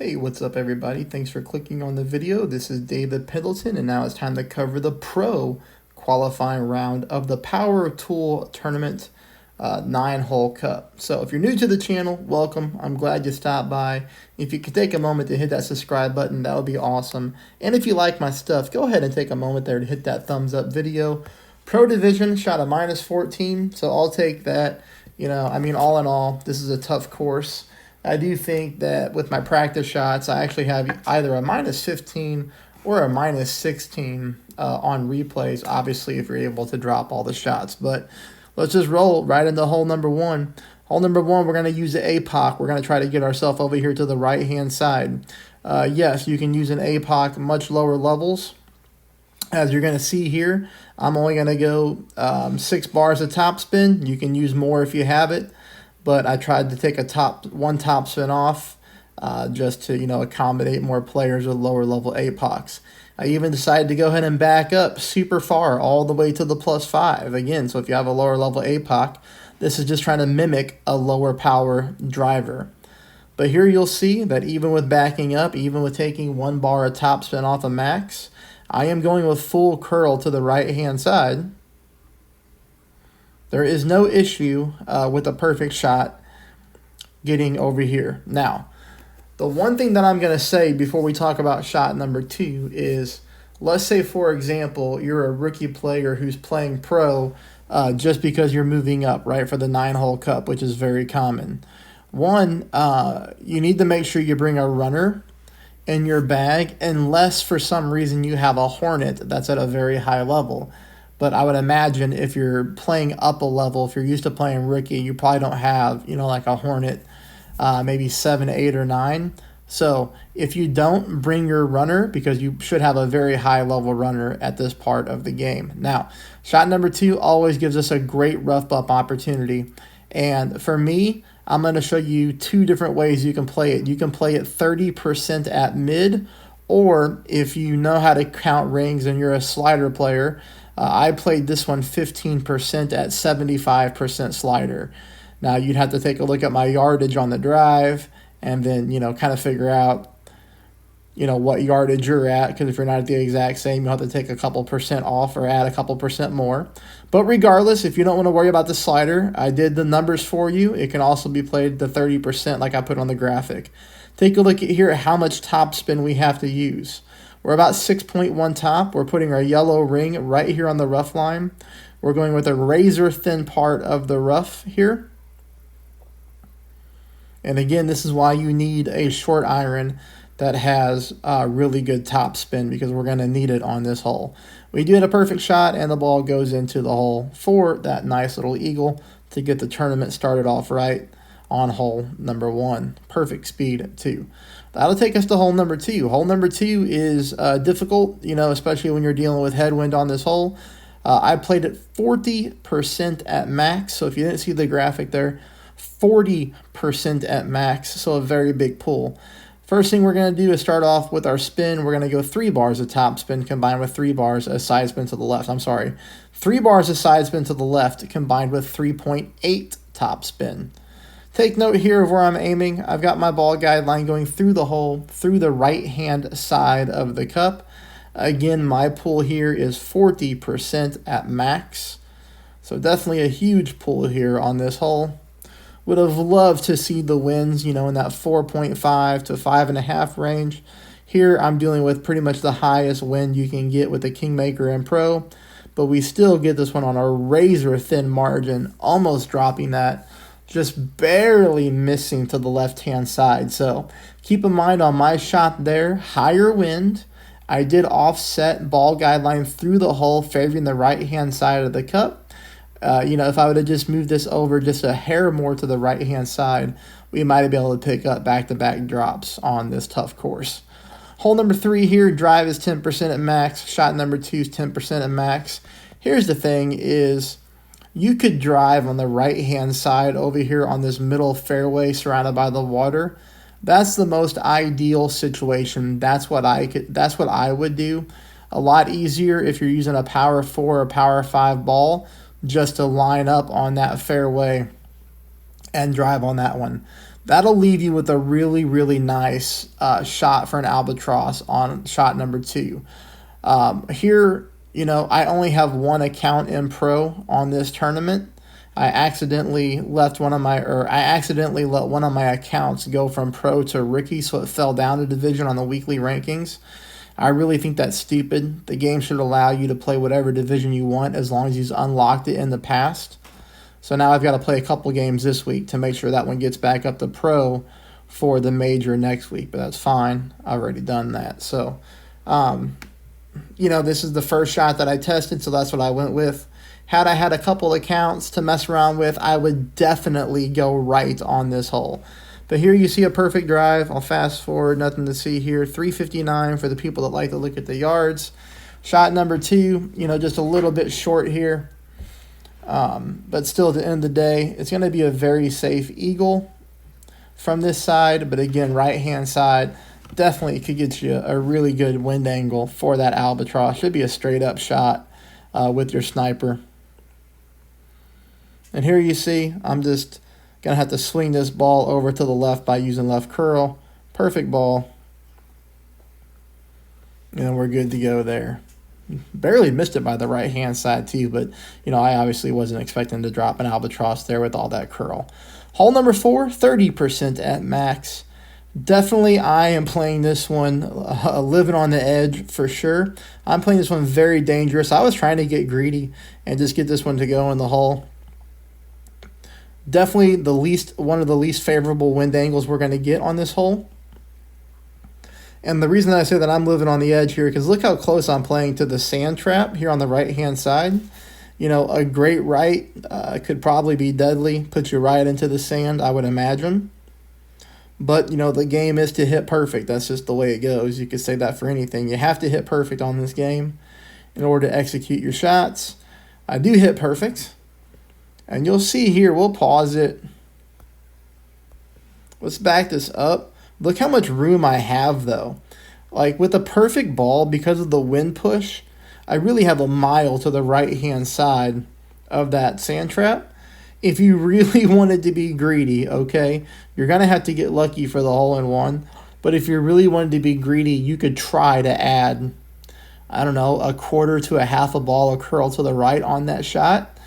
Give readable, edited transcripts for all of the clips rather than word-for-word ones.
Hey, what's up everybody? Thanks for clicking on the video. This is David Pendleton, and now it's time to cover the pro qualifying round of the Power Tool Tournament 9-hole cup. So if you're new to the channel, welcome. I'm glad you stopped by. If you could take a moment to hit that subscribe button, that would be awesome. And if you like my stuff, go ahead and take a moment there to hit that thumbs up video. Pro Division shot a -14, so I'll take that. All in all, this is a tough course. I do think that with my practice shots, I actually have either a -15 or a -16 on replays, obviously, if you're able to drop all the shots. But let's just roll right into hole number one. Hole number one, we're going to use the APOC. We're going to try to get ourselves over here to the right-hand side. Yes, you can use an APOC much lower levels. As you're going to see here, I'm only going to go 6 bars of topspin. You can use more if you have it. But I tried to take one topspin off just to, accommodate more players with lower level APOCs. I even decided to go ahead and back up super far, all the way to the +5. Again, so if you have a lower level APOC, this is just trying to mimic a lower power driver. But here you'll see that even with backing up, even with taking 1 bar of topspin off of max, I am going with full curl to the right-hand side. There is no issue with a perfect shot getting over here. Now, the one thing that I'm going to say before we talk about shot number 2 is, let's say, for example, you're a rookie player who's playing pro just because you're moving up, right, for the 9-hole cup, which is very common. One, you need to make sure you bring a runner in your bag unless for some reason you have a Hornet that's at a very high level. But I would imagine if you're playing up a level, if you're used to playing rookie, you probably don't have, like a Hornet, maybe 7, 8, or 9. So if you don't bring your runner, because you should have a very high level runner at this part of the game. Now, shot number 2 always gives us a great rough bump opportunity. And for me, I'm going to show you 2 different ways you can play it. You can play it 30% at mid, or if you know how to count rings and you're a slider player, I played this one 15% at 75% slider. Now, you'd have to take a look at my yardage on the drive and then, kind of figure out, what yardage you're at, because if you're not at the exact same, you'll have to take a couple percent off or add a couple percent more. But regardless, if you don't want to worry about the slider, I did the numbers for you. It can also be played to 30% like I put on the graphic. Take a look at here at how much topspin we have to use. We're about 6.1 top. We're putting our yellow ring right here on the rough line. We're going with a razor thin part of the rough here. And again, this is why you need a short iron that has really good top spin, because we're going to need it on this hole. We did a perfect shot, and the ball goes into the hole for that nice little eagle to get the tournament started off right on hole number 1. Perfect speed, too. That'll take us to hole number 2. Hole number 2 is difficult, especially when you're dealing with headwind on this hole. I played it 40% at max, so if you didn't see the graphic there, 40% at max, so a very big pull. First thing we're going to do is start off with our spin. We're going to go 3 bars of top spin combined with 3 bars of side spin to the left. 3 bars of side spin to the left combined with 3.8 top spin. Take note here of where I'm aiming. I've got my ball guideline going through the hole, through the right-hand side of the cup. Again, my pull here is 40% at max. So definitely a huge pull here on this hole. Would have loved to see the winds, in that 4.5 to 5.5 range. Here I'm dealing with pretty much the highest wind you can get with the Kingmaker and Pro. But we still get this one on a razor-thin margin, almost dropping that. Just barely missing to the left-hand side. So keep in mind on my shot there, higher wind. I did offset ball guideline through the hole, favoring the right-hand side of the cup. If I would have just moved this over just a hair more to the right-hand side, we might have been able to pick up back-to-back drops on this tough course. Hole number 3 here, drive is 10% at max. Shot number 2 is 10% at max. Here's the thing is, you could drive on the right-hand side over here on this middle fairway surrounded by the water. That's the most ideal situation. That's what I would do. A lot easier if you're using a power 4 or power 5 ball, just to line up on that fairway and drive on that one. That'll leave you with a really, really nice shot for an albatross on shot number 2. Here, I only have one account in pro on this tournament. I accidentally let one of my accounts go from pro to rookie, so it fell down a division on the weekly rankings. I really think that's stupid. The game should allow you to play whatever division you want as long as you've unlocked it in the past. So now I've got to play a couple games this week to make sure that one gets back up to pro for the major next week. But that's fine. I've already done that. So, this is the first shot that I tested, so that's what I went with. Had I had a couple accounts to mess around with, I would definitely go right on this hole. But here you see a perfect drive. I'll fast forward, nothing to see here. 359 for the people that like to look at the yards. Shot number 2, just a little bit short here. But still, at the end of the day, it's going to be a very safe eagle from this side. But again, right-hand side, definitely could get you a really good wind angle for that albatross. Should be a straight-up shot with your sniper. And here you see, I'm just going to have to swing this ball over to the left by using left curl. Perfect ball. And we're good to go there. Barely missed it by the right-hand side too, but, I obviously wasn't expecting to drop an albatross there with all that curl. Hole number 4, 30% at max. Definitely I am playing this one living on the edge for sure. I'm playing this one very dangerous. I was trying to get greedy and just get this one to go in the hole. Definitely one of the least favorable wind angles we're going to get on this hole. And the reason that I say that I'm living on the edge here, because look how close I'm playing to the sand trap here on the right-hand side. A great right could probably be deadly, put you right into the sand, I would imagine. But, the game is to hit perfect. That's just the way it goes. You could say that for anything. You have to hit perfect on this game in order to execute your shots. I do hit perfect. And you'll see here, we'll pause it. Let's back this up. Look how much room I have, though. Like, with a perfect ball, because of the wind push, I really have a mile to the right-hand side of that sand trap. If you really wanted to be greedy, okay, you're going to have to get lucky for the hole-in-one. But if you really wanted to be greedy, you could try to add, I don't know, a quarter to a half a ball of curl to the right on that shot.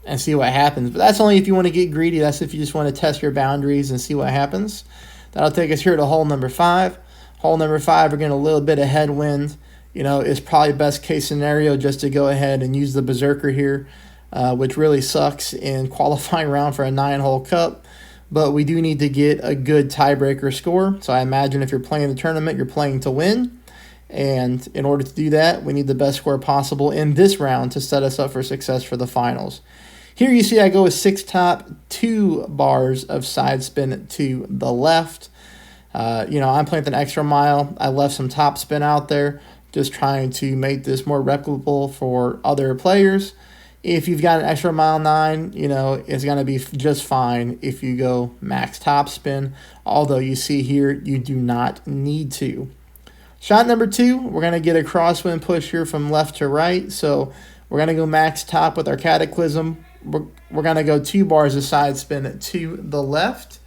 And see what happens. But that's only if you want to get greedy. That's if you just want to test your boundaries and see what happens. That'll take us here to hole number 5. Hole number 5, we're getting a little bit of headwind. It's probably best case scenario just to go ahead and use the Berserker here, which really sucks in qualifying round for a 9-hole cup. But we do need to get a good tiebreaker score. So I imagine if you're playing the tournament, you're playing to win. And in order to do that, we need the best score possible in this round to set us up for success for the finals. Here you see I go with 6 top, 2 bars of side spin to the left. I'm playing with an extra mile. I left some top spin out there, just trying to make this more replicable for other players. If you've got an extra mile 9, it's going to be just fine if you go max top spin. Although you see here, you do not need to. Shot number 2, we're going to get a crosswind push here from left to right. So we're going to go max top with our Cataclysm. We're going to go 2 bars of side spin to the left.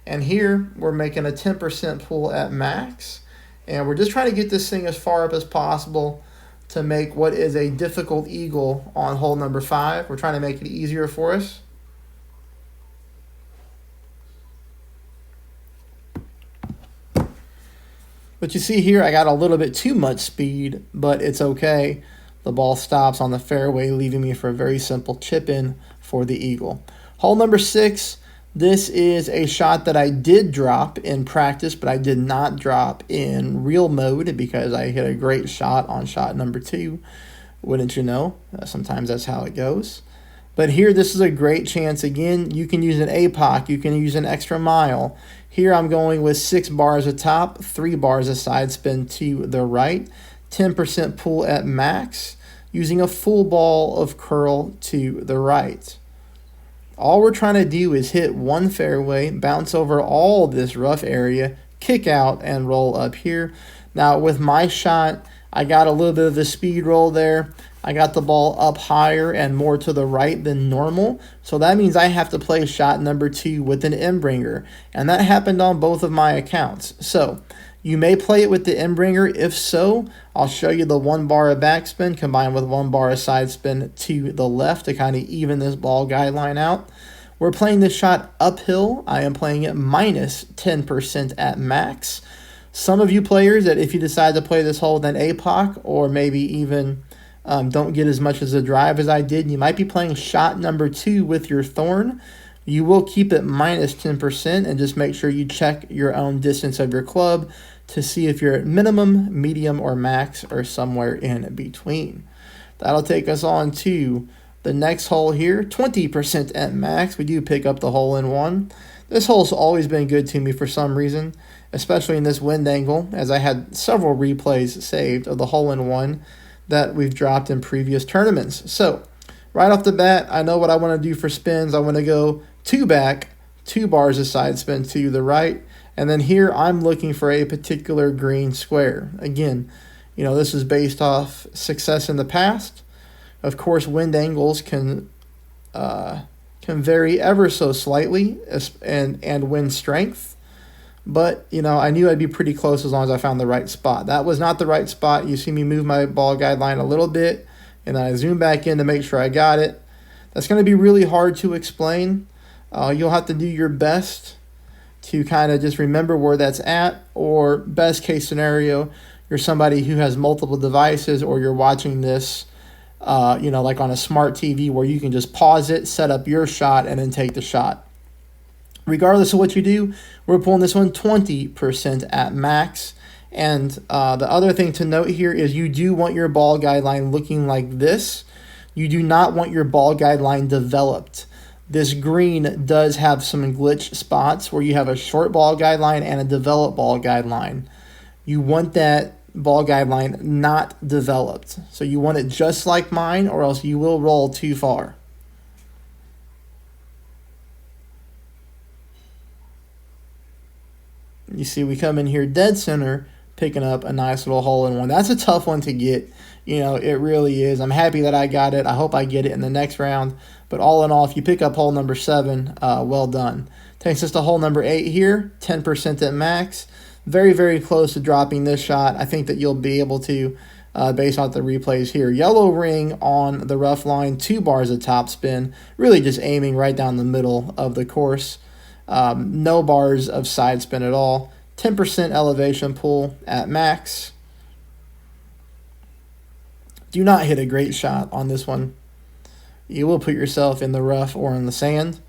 And here we're making a 10% pull at max. And we're just trying to get this thing as far up as possible to make what is a difficult eagle on hole number 5. We're trying to make it easier for us. But you see here, I got a little bit too much speed, but it's okay. The ball stops on the fairway, leaving me for a very simple chip-in for the eagle. Hole number 6, this is a shot that I did drop in practice, but I did not drop in real mode because I hit a great shot on shot number 2. Wouldn't you know? Sometimes that's how it goes. But here, this is a great chance. Again, you can use an APOC. You can use an extra mile. Here, I'm going with 6 bars of top, 3 bars of side spin to the right, 10% pull at max, using a full ball of curl to the right. All we're trying to do is hit one fairway, bounce over all this rough area, kick out, and roll up here. Now, with my shot, I got a little bit of a speed roll there. I got the ball up higher and more to the right than normal. So that means I have to play shot number 2 with an in-bringer. And that happened on both of my accounts. So you may play it with the in-bringer. If so, I'll show you the 1 bar of backspin combined with 1 bar of side spin to the left to kind of even this ball guideline out. We're playing this shot uphill. I am playing it minus 10% at max. Some of you players that if you decide to play this hole with an APOC or maybe even don't get as much as a drive as I did, you might be playing shot number 2 with your thorn. You will keep it minus 10% and just make sure you check your own distance of your club to see if you're at minimum, medium, or max, or somewhere in between. That'll take us on to the next hole here, 20% at max. We do pick up the hole in one. This hole's always been good to me for some reason, especially in this wind angle, as I had several replays saved of the hole in one that we've dropped in previous tournaments. So right off the bat, I know what I want to do for spins. I want to go 2 back, 2 bars of side spin to the right, and then here I'm looking for a particular green square. Again, you know, this is based off success in the past. Of course, wind angles can vary ever so slightly, and wind strength. But, you know, I knew I'd be pretty close as long as I found the right spot. That was not the right spot. You see me move my ball guideline a little bit, and then I zoom back in to make sure I got it. That's going to be really hard to explain. You'll have to do your best to kind of just remember where that's at, or best case scenario, you're somebody who has multiple devices, or you're watching this you know, like on a smart TV where you can just pause it, set up your shot, and then take the shot. Regardless of what you do, we're pulling this one 20% at max. And the other thing to note here is you do want your ball guideline looking like this. You do not want your ball guideline developed. This green does have some glitch spots where you have a short ball guideline and a developed ball guideline. You want that ball guideline not developed. So you want it just like mine, or else you will roll too far. You see we come in here dead center, picking up a nice little hole in one. That's a tough one to get. You know, it really is. I'm happy that I got it. I hope I get it in the next round. But all in all, if you pick up hole number 7, well done. Takes us to hole number 8 here, 10% at max. Very, very close to dropping this shot. I think that you'll be able to, based on the replays here. Yellow ring on the rough line, 2 bars of topspin. Really just aiming right down the middle of the course. No bars of side spin at all. 10% elevation pull at max. Do not hit a great shot on this one. You will put yourself in the rough or in the sand.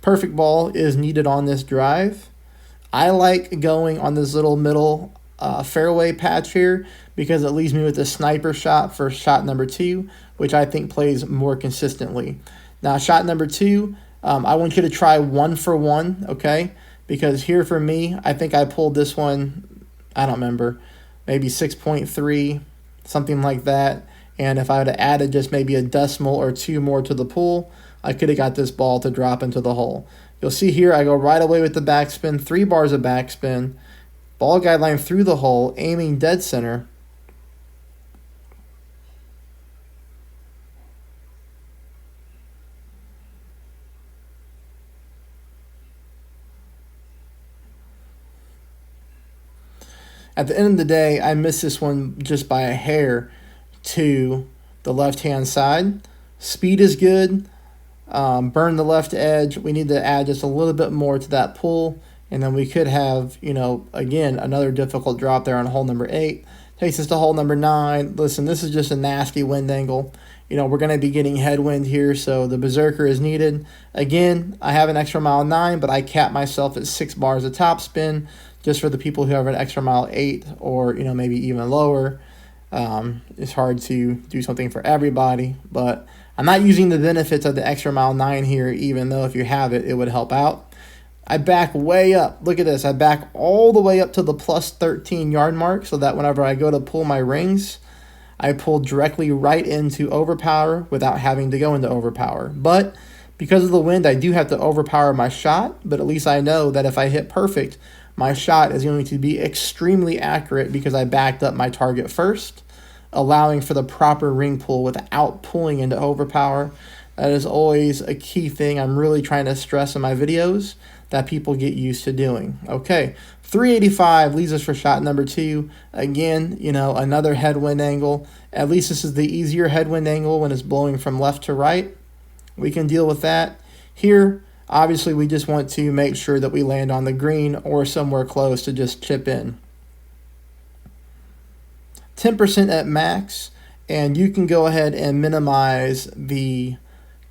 Perfect ball is needed on this drive. I like going on this little middle fairway patch here because it leaves me with a sniper shot for shot number 2, which I think plays more consistently. Now, shot number 2, I want you to try 1 for 1, okay? Because here for me, I think I pulled this one, I don't remember, maybe 6.3, something like that. And if I would have added just maybe a decimal or 2 more to the pool, I could have got this ball to drop into the hole. You'll see here I go right away with the backspin, 3 bars of backspin, ball guideline through the hole, aiming dead center. At the end of the day, I missed this one just by a hair to the left-hand side. Speed is good. Burn the left edge. We need to add just a little bit more to that pull, and then we could have, you know, again, another difficult drop there on hole number 8. Takes us to hole number 9. Listen, this is just a nasty wind angle. You know, we're going to be getting headwind here, so the berserker is needed. Again, I have an extra mile 9, but I cap myself at 6 bars of topspin just for the people who have an extra mile 8 or, you know, maybe even lower. It's hard to do something for everybody, but I'm not using the benefits of the extra mile 9 here, even though if you have it, it would help out. I back way up. Look at this. I back all the way up to the plus 13 yard mark so that whenever I go to pull my rings, I pull directly right into overpower without having to go into overpower. But because of the wind, I do have to overpower my shot, but at least I know that if I hit perfect, my shot is going to be extremely accurate because I backed up my target first. allowing for the proper ring pull without pulling into overpower. That is always a key thing I'm really trying to stress in my videos that people get used to doing. Okay, 385 leads us for shot number 2. Again, another headwind angle. At least this is the easier headwind angle when it's blowing from left to right. We can deal with that. Here, obviously, we just want to make sure that we land on the green or somewhere close to just chip in. 10% at max, and you can go ahead and minimize the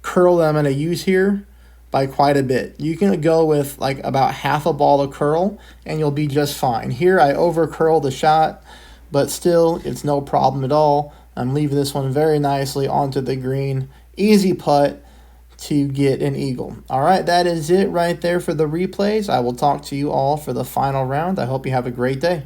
curl that I'm going to use here by quite a bit. You can go with like about half a ball of curl and you'll be just fine. Here I over curl the shot, but still it's no problem at all. I'm leaving this one very nicely onto the green. Easy putt to get an eagle. All right, that is it right there for the replays. I will talk to you all for the final round. I hope you have a great day.